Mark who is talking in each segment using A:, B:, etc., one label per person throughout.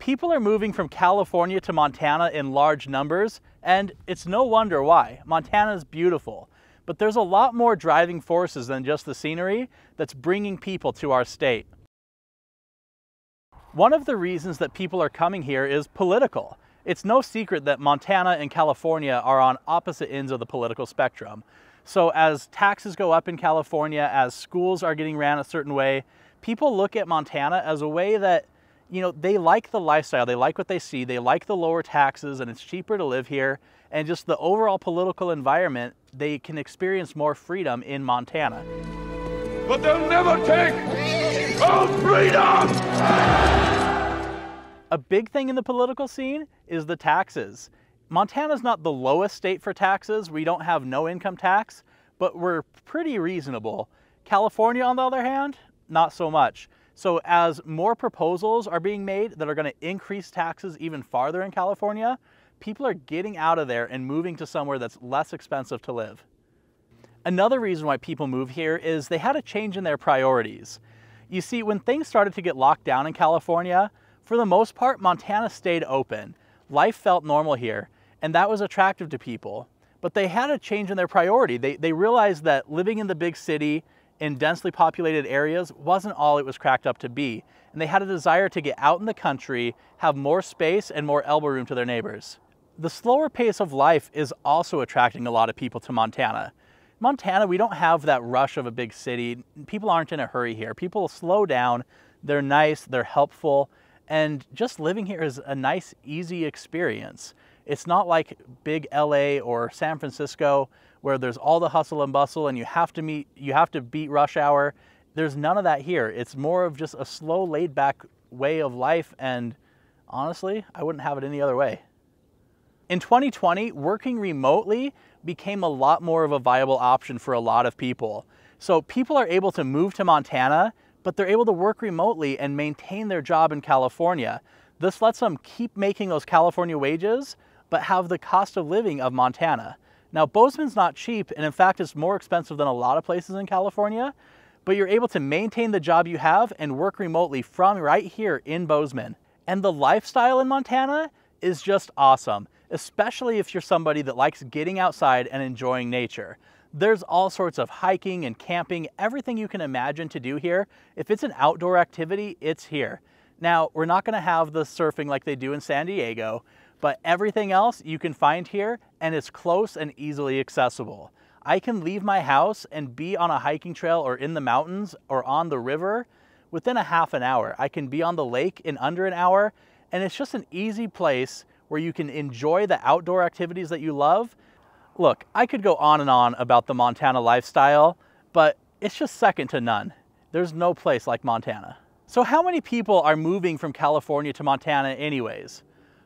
A: People are moving from California to Montana in large numbers, and it's no wonder why. Montana is beautiful, but there's a lot more driving forces than just the scenery that's bringing people to our state. One of the reasons that people are coming here is political. It's no secret that Montana and California are on opposite ends of the political spectrum. So as taxes go up in California, as schools are getting ran a certain way, people look at Montana as a way that, they like the lifestyle, they like what they see, they like the lower taxes, and it's cheaper to live here, and just the overall political environment, they can experience more freedom in Montana.
B: But they'll never take our freedom!
A: A big thing in the political scene is the taxes. Montana's not the lowest state for taxes. We don't have no income tax, but we're pretty reasonable. California, on the other hand, not so much. So as more proposals are being made that are going to increase taxes even farther in California, people are getting out of there and moving to somewhere that's less expensive to live. Another reason why people move here is they had a change in their priorities. You see, when things started to get locked down in California, for the most part, Montana stayed open. Life felt normal here, and that was attractive to people. But they had a change in their priority. They realized that living in the big city in densely populated areas wasn't all it was cracked up to be. And they had a desire to get out in the country, have more space and more elbow room to their neighbors. The slower pace of life is also attracting a lot of people to Montana. Montana, we don't have that rush of a big city. People aren't in a hurry here. People slow down, they're nice, they're helpful, and just living here is a nice, easy experience. It's not like big LA or San Francisco where there's all the hustle and bustle and you have to beat rush hour. There's none of that here. It's more of just a slow, laid back way of life, and honestly, I wouldn't have it any other way. In 2020, working remotely became a lot more of a viable option for a lot of people. So people are able to move to Montana, but they're able to work remotely and maintain their job in California. This lets them keep making those California wages, but have the cost of living of Montana. Now, Bozeman's not cheap, and in fact, it's more expensive than a lot of places in California, but you're able to maintain the job you have and work remotely from right here in Bozeman. And the lifestyle in Montana is just awesome, especially if you're somebody that likes getting outside and enjoying nature. There's all sorts of hiking and camping, everything you can imagine to do here. If it's an outdoor activity, it's here. Now, we're not gonna have the surfing like they do in San Diego, but everything else you can find here, and it's close and easily accessible. I can leave my house and be on a hiking trail or in the mountains or on the river within a half an hour. I can be on the lake in under an hour, and it's just an easy place where you can enjoy the outdoor activities that you love. Look, I could go on and on about the Montana lifestyle, but it's just second to none. There's no place like Montana. So how many people are moving from California to Montana anyways?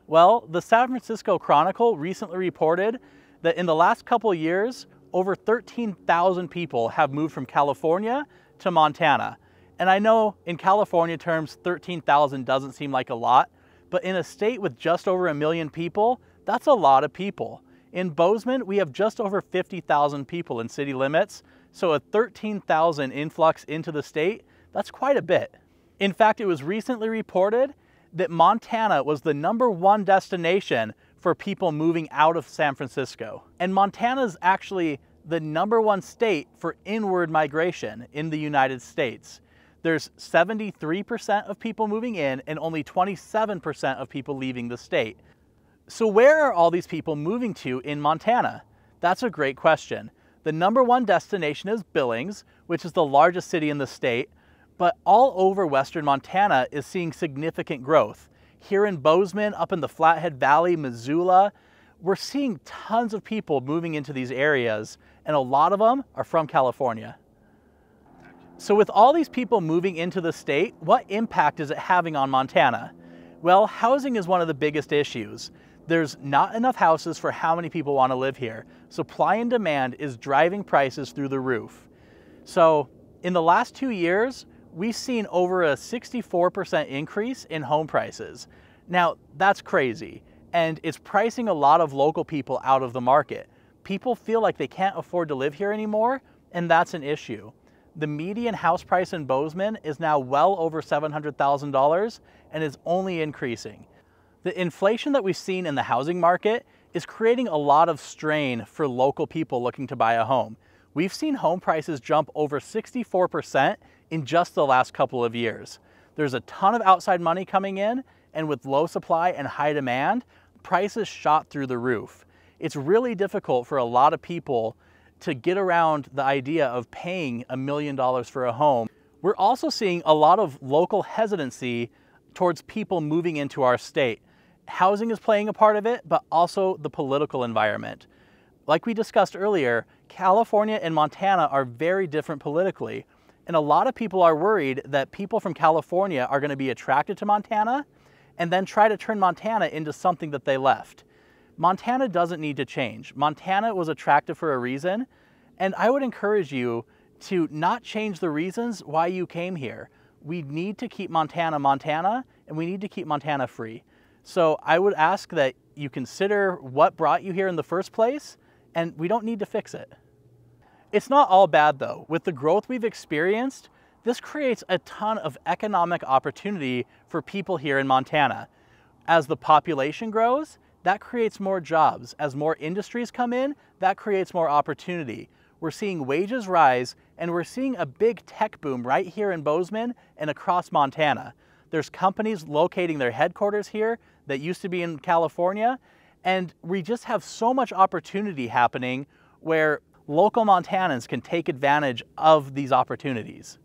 A: Well, the San Francisco Chronicle recently reported that in the last couple of years, over 13,000 people have moved from California to Montana. And I know in California terms, 13,000 doesn't seem like a lot, but in a state with just over 1 million people, that's a lot of people. In Bozeman, we have just over 50,000 people in city limits, so a 13,000 influx into the state, that's quite a bit. In fact, it was recently reported that Montana was the #1 destination for people moving out of San Francisco. And Montana is actually the #1 state for inward migration in the United States. There's 73% of people moving in and only 27% of people leaving the state. So where are all these people moving to in Montana? That's a great question. The #1 destination is Billings, which is the largest city in the state, but all over western Montana is seeing significant growth. Here in Bozeman, up in the Flathead Valley, Missoula, we're seeing tons of people moving into these areas, and a lot of them are from California. So with all these people moving into the state, what impact is it having on Montana? Well, housing is one of the biggest issues. There's not enough houses for how many people want to live here. Supply and demand is driving prices through the roof. So in the last 2 years, we've seen over a 64% increase in home prices. Now, that's crazy, and it's pricing a lot of local people out of the market. People feel like they can't afford to live here anymore, and that's an issue. The median house price in Bozeman is now well over $700,000, and is only increasing. The inflation that we've seen in the housing market is creating a lot of strain for local people looking to buy a home. We've seen home prices jump over 64% in just the last couple of years. There's a ton of outside money coming in, and with low supply and high demand, prices shot through the roof. It's really difficult for a lot of people to get around the idea of paying $1 million for a home. We're also seeing a lot of local hesitancy towards people moving into our state. Housing is playing a part of it, but also the political environment. Like we discussed earlier, California and Montana are very different politically, and a lot of people are worried that people from California are going to be attracted to Montana and then try to turn Montana into something that they left. Montana doesn't need to change. Montana was attractive for a reason, and I would encourage you to not change the reasons why you came here. We need to keep Montana, Montana, and we need to keep Montana free. So I would ask that you consider what brought you here in the first place, and we don't need to fix it. It's not all bad though. With the growth we've experienced, this creates a ton of economic opportunity for people here in Montana. As the population grows, that creates more jobs. As more industries come in, that creates more opportunity. We're seeing wages rise, and we're seeing a big tech boom right here in Bozeman and across Montana. There's companies locating their headquarters here that used to be in California, and we just have so much opportunity happening where local Montanans can take advantage of these opportunities.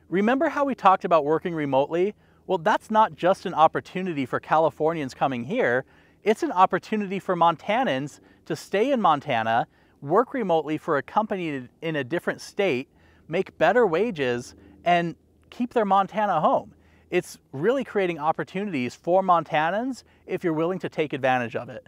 A: Remember how we talked about working remotely? Well, that's not just an opportunity for Californians coming here, it's an opportunity for Montanans to stay in Montana, work remotely for a company in a different state, make better wages, and keep their Montana home. It's really creating opportunities for Montanans if you're willing to take advantage of it.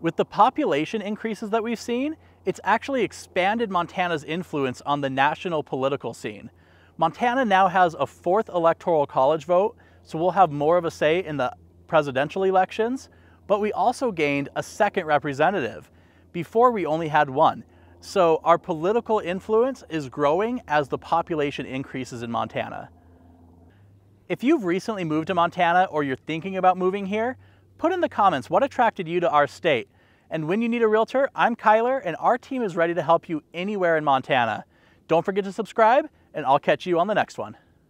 A: With the population increases that we've seen, it's actually expanded Montana's influence on the national political scene. Montana now has a 4th electoral college vote, so we'll have more of a say in the presidential elections, but we also gained a 2nd representative. Before we only had 1. So our political influence is growing as the population increases in Montana. If you've recently moved to Montana or you're thinking about moving here, put in the comments what attracted you to our state. And when you need a realtor, I'm Kyler, and our team is ready to help you anywhere in Montana. Don't forget to subscribe, and I'll catch you on the next one.